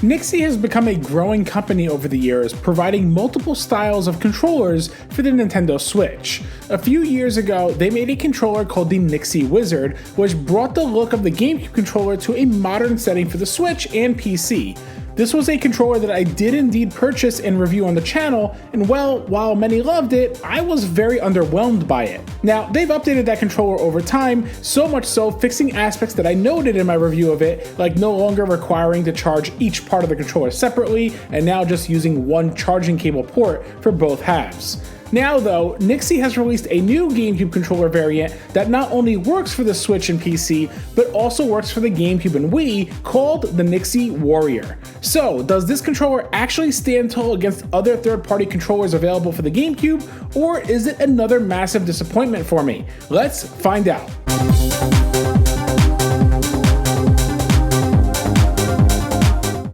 Nyxi has become a growing company over the years, providing multiple styles of controllers for the Nintendo Switch. A few years ago, they made a controller called the Nyxi Wizard, which brought the look of the GameCube controller to a modern setting for the Switch and PC. This was a controller that I did indeed purchase and review on the channel, and well, while many loved it, I was very underwhelmed by it. Now, they've updated that controller over time, so much so fixing aspects that I noted in my review of it, like no longer requiring to charge each part of the controller separately, and now just using one charging cable port for both halves. Now though, Nyxi has released a new GameCube controller variant that not only works for the Switch and PC, but also works for the GameCube and Wii, called the Nyxi Warrior. So, does this controller actually stand tall against other third-party controllers available for the GameCube, or is it another massive disappointment for me? Let's find out.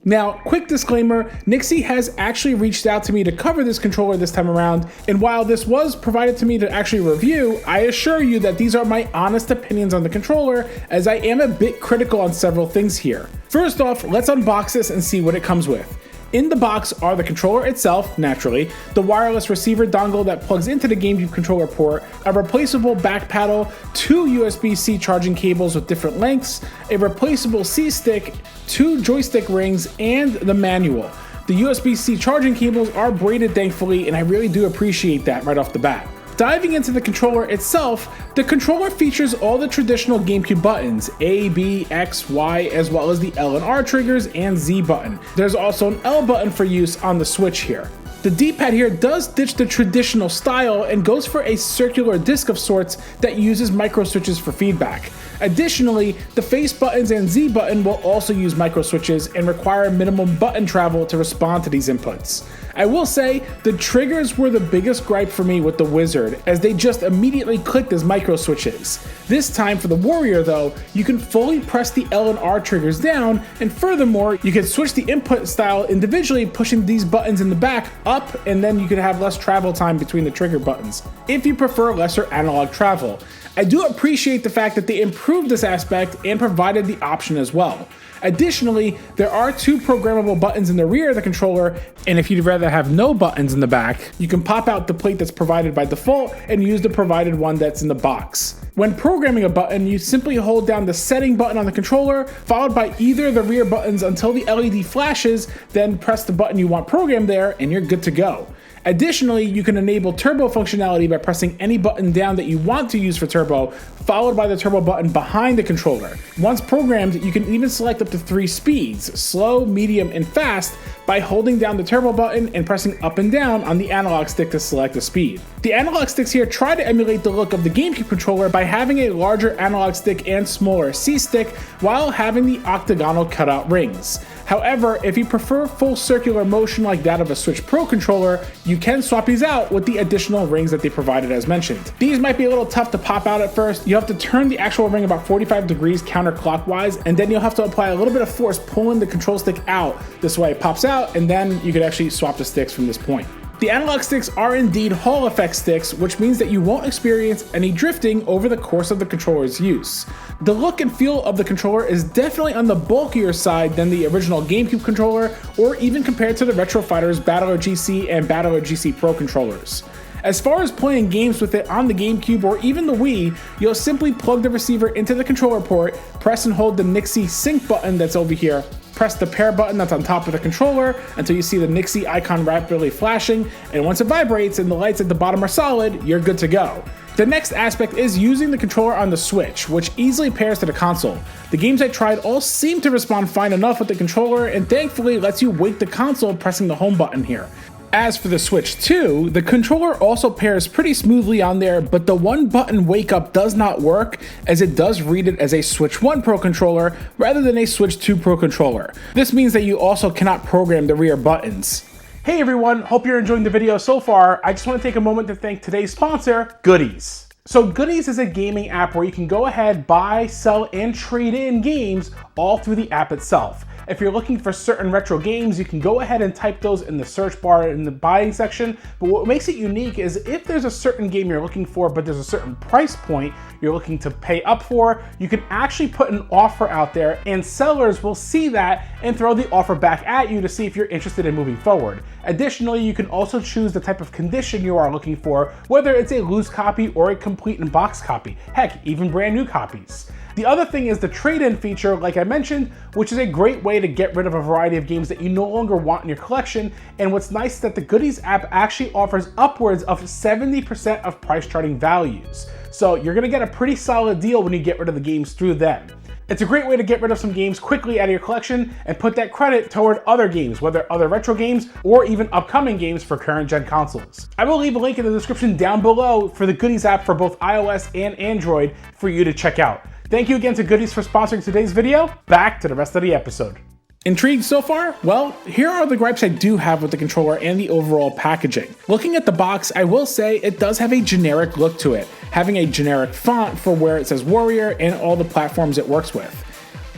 Now, quick disclaimer, Nyxi has actually reached out to me to cover this controller this time around, and while this was provided to me to actually review, I assure you that these are my honest opinions on the controller, as I am a bit critical on several things here. First off, let's unbox this and see what it comes with. In the box are the controller itself, naturally, the wireless receiver dongle that plugs into the GameCube controller port, a replaceable back paddle, two USB-C charging cables with different lengths, a replaceable C-stick, two joystick rings, and the manual. The USB-C charging cables are braided thankfully, and I really do appreciate that right off the bat. Diving into the controller itself, the controller features all the traditional GameCube buttons, A, B, X, Y, as well as the L and R triggers and Z button. There's also an L button for use on the Switch here. The D-pad here does ditch the traditional style and goes for a circular disc of sorts that uses micro switches for feedback. Additionally, the face buttons and Z button will also use micro switches and require minimum button travel to respond to these inputs. I will say, the triggers were the biggest gripe for me with the Wizard, as they just immediately clicked as micro switches. This time for the Warrior though, you can fully press the L and R triggers down, and furthermore, you can switch the input style individually, pushing these buttons in the back up, and then you can have less travel time between the trigger buttons, if you prefer lesser analog travel. I do appreciate the fact that they improved this aspect and provided the option as well. Additionally, there are two programmable buttons in the rear of the controller, and if you'd rather have no buttons in the back, you can pop out the plate that's provided by default and use the provided one that's in the box. When programming a button, you simply hold down the setting button on the controller, followed by either of the rear buttons until the LED flashes, then press the button you want programmed there, and you're good to go. Additionally, you can enable turbo functionality by pressing any button down that you want to use for turbo, followed by the turbo button behind the controller. Once programmed, you can even select up to 3 speeds, slow, medium, and fast, by holding down the turbo button and pressing up and down on the analog stick to select the speed. The analog sticks here try to emulate the look of the GameCube controller by having a larger analog stick and smaller C-stick, while having the octagonal cutout rings. However, if you prefer full circular motion like that of a Switch Pro controller, you can swap these out with the additional rings that they provided as mentioned. These might be a little tough to pop out at first. You have to turn the actual ring about 45 degrees counterclockwise, and then you'll have to apply a little bit of force pulling the control stick out. This way it pops out, and then you could actually swap the sticks from this point. The analog sticks are indeed Hall effect sticks, which means that you won't experience any drifting over the course of the controller's use. The look and feel of the controller is definitely on the bulkier side than the original GameCube controller, or even compared to the Retro Fighters BattlerGC and BattlerGC Pro controllers. As far as playing games with it on the GameCube or even the Wii, you'll simply plug the receiver into the controller port, press and hold the Nyxi sync button that's over here, press the pair button that's on top of the controller until you see the Nyxi icon rapidly flashing, and once it vibrates and the lights at the bottom are solid, you're good to go. The next aspect is using the controller on the Switch, which easily pairs to the console. The games I tried all seem to respond fine enough with the controller, and thankfully lets you wake the console pressing the home button here. As for the Switch 2, the controller also pairs pretty smoothly on there, but the one button wake up does not work, as it does read it as a Switch 1 Pro controller rather than a Switch 2 Pro controller. This means that you also cannot program the rear buttons. Hey everyone, hope you're enjoying the video so far. I just want to take a moment to thank today's sponsor, Goodiez. So Goodiez is a gaming app where you can go ahead, buy, sell, and trade in games all through the app itself. If you're looking for certain retro games, you can go ahead and type those in the search bar in the buying section. But what makes it unique is if there's a certain game you're looking for, but there's a certain price point you're looking to pay up for, you can actually put an offer out there and sellers will see that and throw the offer back at you to see if you're interested in moving forward. Additionally, you can also choose the type of condition you are looking for, whether it's a loose copy or a complete in-box copy. Heck, even brand new copies. The other thing is the trade-in feature, like I mentioned, which is a great way to get rid of a variety of games that you no longer want in your collection. And what's nice is that the Goodiez app actually offers upwards of 70% of price charting values. So you're gonna get a pretty solid deal when you get rid of the games through them. It's a great way to get rid of some games quickly out of your collection and put that credit toward other games, whether other retro games or even upcoming games for current gen consoles. I will leave a link in the description down below for the Goodiez app for both iOS and Android for you to check out. Thank you again to Goodiez for sponsoring today's video. Back to the rest of the episode. Intrigued so far? Well, here are the gripes I do have with the controller and the overall packaging. Looking at the box, I will say it does have a generic look to it, having a generic font for where it says Warrior and all the platforms it works with.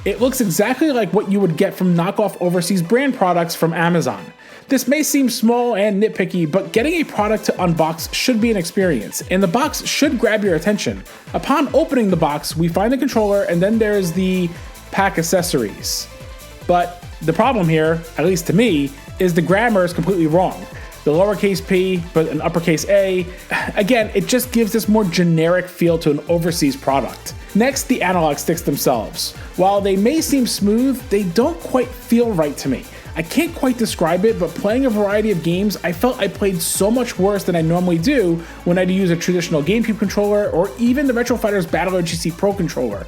It looks exactly like what you would get from knockoff overseas brand products from Amazon. This may seem small and nitpicky, but getting a product to unbox should be an experience, and the box should grab your attention. Upon opening the box, we find the controller, and then there's the pack accessories. But the problem here, at least to me, is the grammar is completely wrong. The lowercase p, but an uppercase A. Again, it just gives this more generic feel to an overseas product. Next, the analog sticks themselves. While they may seem smooth, they don't quite feel right to me. I can't quite describe it, but playing a variety of games, I felt I played so much worse than I normally do when I'd use a traditional GameCube controller or even the Retro Fighters BattlerGC Pro controller.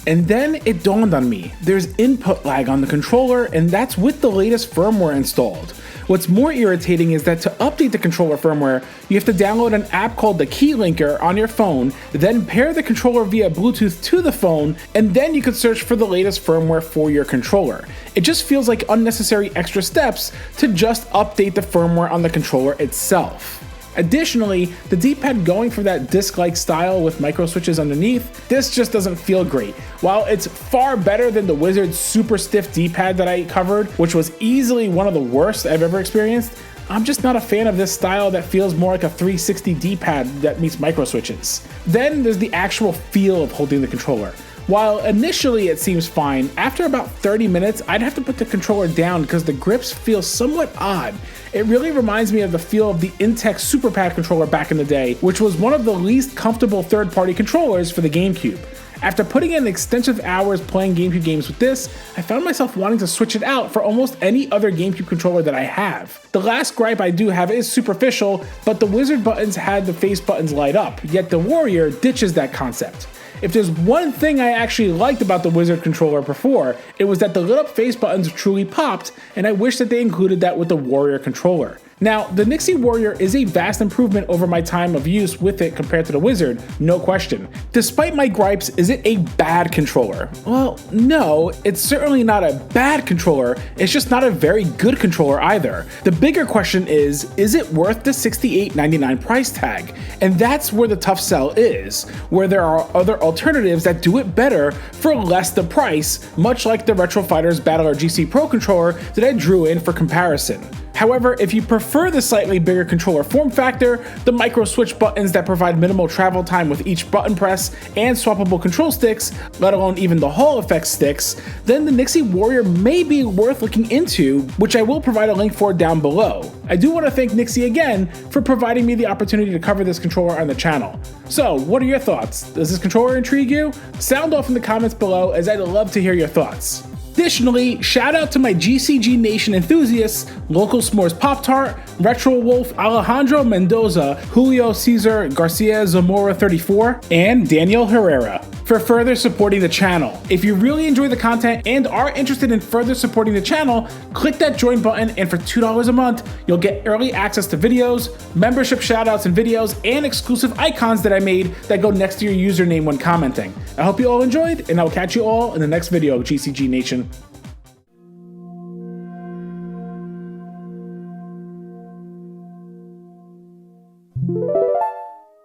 And then it dawned on me, there's input lag on the controller, and that's with the latest firmware installed. What's more irritating is that to update the controller firmware, you have to download an app called the Key Linker on your phone, then pair the controller via Bluetooth to the phone, and then you could search for the latest firmware for your controller. It just feels like unnecessary extra steps to just update the firmware on the controller itself. Additionally, the D-pad going for that disc-like style with micro switches underneath, this just doesn't feel great. While it's far better than the Wizard super stiff D-pad that I covered, which was easily one of the worst I've ever experienced, I'm just not a fan of this style that feels more like a 360 D-pad that meets micro switches. Then there's the actual feel of holding the controller. While initially it seems fine, after about 30 minutes, I'd have to put the controller down because the grips feel somewhat odd. It really reminds me of the feel of the Intex SuperPad controller back in the day, which was one of the least comfortable third-party controllers for the GameCube. After putting in extensive hours playing GameCube games with this, I found myself wanting to switch it out for almost any other GameCube controller that I have. The last gripe I do have is superficial, but the Wizard buttons had the face buttons light up, yet the Warrior ditches that concept. If there's one thing I actually liked about the Wizard controller before, it was that the lit up face buttons truly popped, and I wish that they included that with the Warrior controller. Now, the Nyxi Warrior is a vast improvement over my time of use with it compared to the Wizard, no question. Despite my gripes, is it a bad controller? Well, no, it's certainly not a bad controller, it's just not a very good controller either. The bigger question is it worth the $68.99 price tag? And that's where the tough sell is, where there are other alternatives that do it better for less the price, much like the Retro Fighters BattlerGC Pro controller that I drew in for comparison. However, if you prefer the slightly bigger controller form factor, the micro switch buttons that provide minimal travel time with each button press, and swappable control sticks, let alone even the Hall effect sticks, then the Nyxi Warrior may be worth looking into, which I will provide a link for down below. I do want to thank Nyxi again for providing me the opportunity to cover this controller on the channel. So, what are your thoughts? Does this controller intrigue you? Sound off in the comments below, as I'd love to hear your thoughts. Additionally, shout out to my GCG Nation enthusiasts, Local S'mores Pop-Tart, Retro Wolf, Alejandro Mendoza, Julio Cesar Garcia Zamora 34, and Daniel Herrera for further supporting the channel. If you really enjoy the content and are interested in further supporting the channel, click that join button, and for $2 a month, you'll get early access to videos, membership shoutouts and videos, and exclusive icons that I made that go next to your username when commenting. I hope you all enjoyed, and I will catch you all in the next video, GCG Nation.